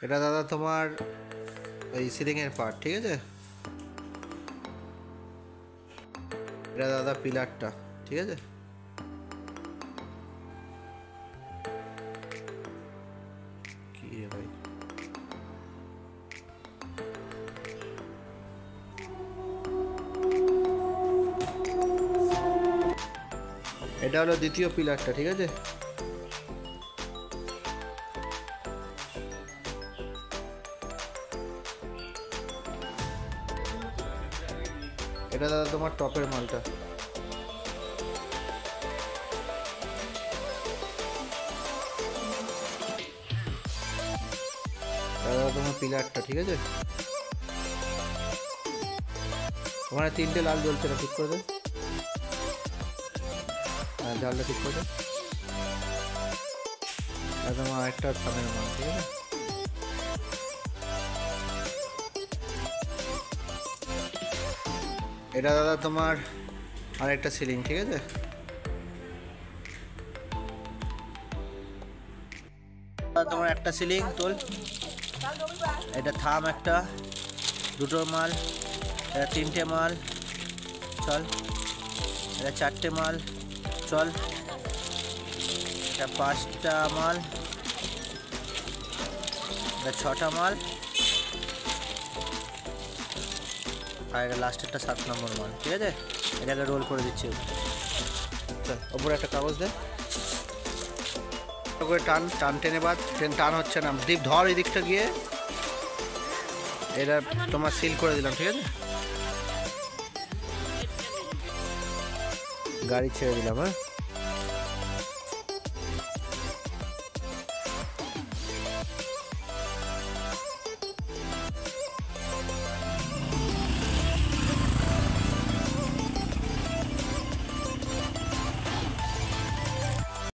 এটা দাদা তোমার ওই সিলিং এর পার্ট, ঠিক আছে? এটা দাদা পিলারটা, ঠিক আছে? কি রে ভাই, এটা হলো দ্বিতীয় পিলারটা, ঠিক আছে? এটা দাদা তোমার টপের মালটা। দাদা তোমার পিলারটা, ঠিক আছে? ওখানে তিনটে লাল জ্বলছে না, ঠিক করে দে। হ্যাঁ, জালটা ঠিক করে দে। তোমার আরেকটা থামের মাল, ঠিক আছে? এটা দাদা তোমার আরেকটা সিলিং, ঠিক আছে? তোমার একটা সিলিং তোল। এটা থাম একটা, দুটোর মাল। এটা তিনটে মাল, চল। এটা চারটে মাল, চল। এটা পাঁচটা মাল, এটা ছটা মাল, আর এটা লাস্টেরটা 7 নম্বর মাল, ঠিক আছে? এটাকে রোল করে দিচ্ছি। ওপরে একটা কাগজ দে, করে টান টান, টেনে বাদ। ট্রেন টান হচ্ছে না, দীপ ধর এই দিকটা গিয়ে। এটা তোমার সিল করে দিলাম, ঠিক আছে? গাড়ি ছেড়ে দিলাম, হ্যাঁ।